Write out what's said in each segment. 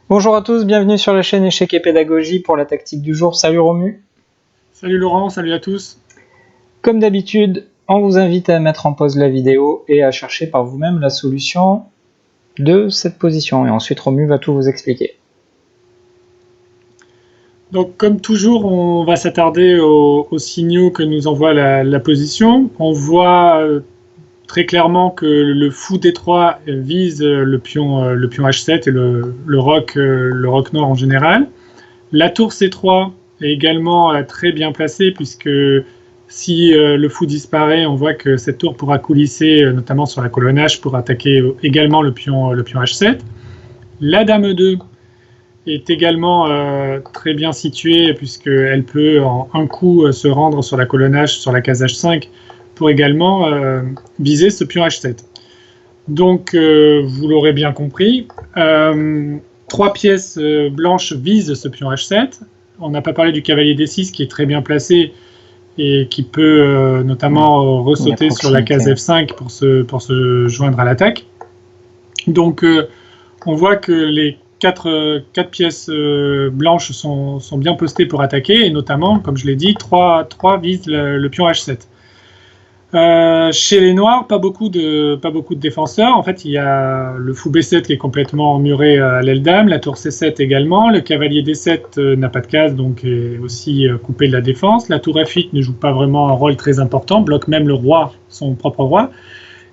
Bonjour à tous, bienvenue sur la chaîne Échecs et Pédagogie pour la tactique du jour. Salut Romu. Salut Laurent, salut à tous. Comme d'habitude, on vous invite à mettre en pause la vidéo et à chercher par vous-même la solution de cette position. Et ensuite Romu va tout vous expliquer. Donc comme toujours, on va s'attarder aux signaux que nous envoie la position. On voit très clairement que le fou D3 vise le pion H7 et le roc noir en général. La tour C3 est également très bien placée puisque si le fou disparaît, on voit que cette tour pourra coulisser notamment sur la colonne H pour attaquer également le pion H7. La dame E2 est également très bien située puisqu'elle peut en un coup se rendre sur la colonne H, sur la case H5 pour également viser ce pion H7. Donc vous l'aurez bien compris, 3 pièces blanches visent ce pion H7. On n'a pas parlé du cavalier D6 qui est très bien placé et qui peut notamment ressauter sur la case F5 pour se joindre à l'attaque. Donc on voit que les 4 pièces blanches sont bien postées pour attaquer, et notamment, comme je l'ai dit, 3 visent le pion H7. Chez les noirs, pas beaucoup de défenseurs. En fait, il y a le fou B7 qui est complètement muré à l'aile dame, la tour C7 également, le cavalier D7 n'a pas de case, donc est aussi coupé de la défense. La tour F8 ne joue pas vraiment un rôle très important, bloque même le roi, son propre roi.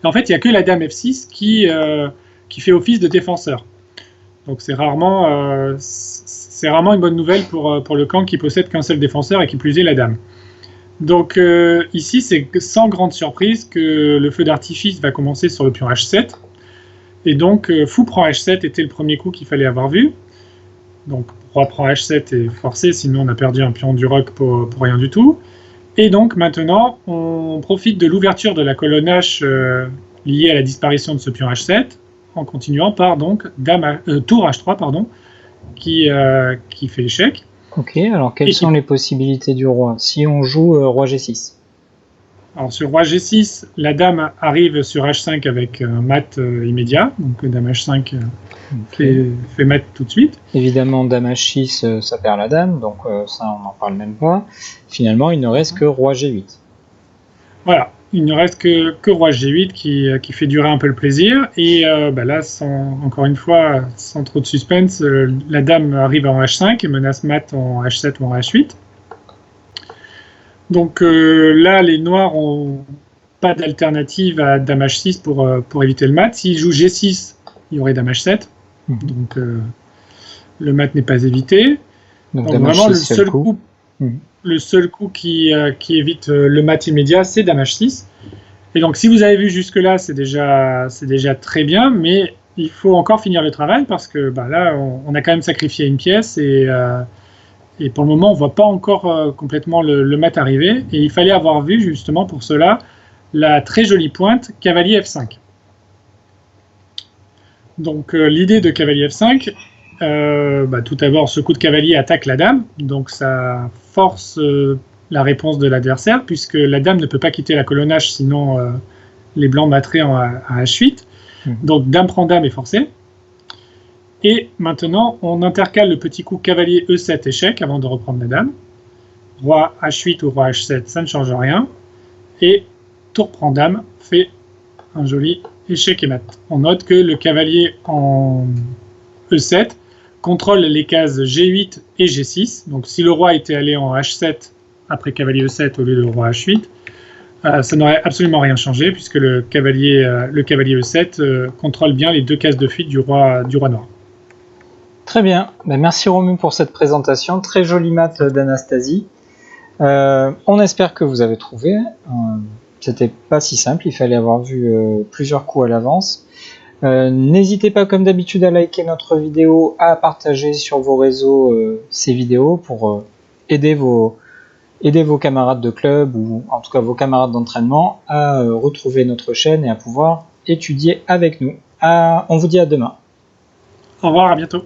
Et en fait, il n'y a que la dame F6 qui fait office de défenseur. Donc c'est rarement une bonne nouvelle pour le camp qui possède qu'un seul défenseur et qui plus est la dame. Donc ici, c'est sans grande surprise que le feu d'artifice va commencer sur le pion H7. Et donc fou prend H7 était le premier coup qu'il fallait avoir vu. Donc roi prend H7 est forcé, sinon on a perdu un pion du roc pour rien du tout. Et donc maintenant, on profite de l'ouverture de la colonne H liée à la disparition de ce pion H7, en continuant par donc tour H3 qui fait échec. Ok, alors quelles sont les possibilités du roi si on joue roi G6? Alors sur roi G6, la dame arrive sur H5 avec un mat immédiat, donc dame H5 fait mat tout de suite. Évidemment, dame H6, ça perd la dame, donc ça on n'en parle même pas. Finalement, il ne reste que roi G8. Voilà, il ne reste que roi G8 qui fait durer un peu le plaisir. Et là, encore une fois, sans trop de suspense, la dame arrive en H5 et menace mat en H7 ou en H8. Donc là, les noirs n'ont pas d'alternative à dame H6 pour éviter le mat. S'ils jouent G6, il y aurait dame H7. Donc le mat n'est pas évité. Donc vraiment, le seul coup qui évite le mat immédiat, c'est dame H6. Et donc si vous avez vu jusque-là, c'est déjà très bien, mais il faut encore finir le travail parce que là, on a quand même sacrifié une pièce et pour le moment, on ne voit pas encore complètement le mat arriver. Et il fallait avoir vu justement pour cela la très jolie pointe cavalier F5. Donc l'idée de cavalier F5, tout d'abord, ce coup de cavalier attaque la dame, donc ça force la réponse de l'adversaire, puisque la dame ne peut pas quitter la colonne H, sinon les blancs battraient à H8. Donc dame prend dame est forcée. Et maintenant, on intercale le petit coup cavalier E7 échec avant de reprendre la dame. Roi H8 ou roi H7, ça ne change rien. Et tour prend dame fait un joli échec et mat. On note que le cavalier en E7 contrôle les cases G8 et G6. Donc si le roi était allé en H7 après cavalier E7 au lieu de roi H8, ça n'aurait absolument rien changé puisque le cavalier E7 contrôle bien les 2 cases de fuite du roi noir. Très bien, merci Romu pour cette présentation, très jolie mat d'Anastasie. On espère que vous avez trouvé, c'était pas si simple, il fallait avoir vu plusieurs coups à l'avance. N'hésitez pas comme d'habitude à liker notre vidéo, à partager sur vos réseaux ces vidéos pour aider vos camarades de club ou en tout cas vos camarades d'entraînement à retrouver notre chaîne et à pouvoir étudier avec nous. On vous dit à demain. Au revoir, à bientôt.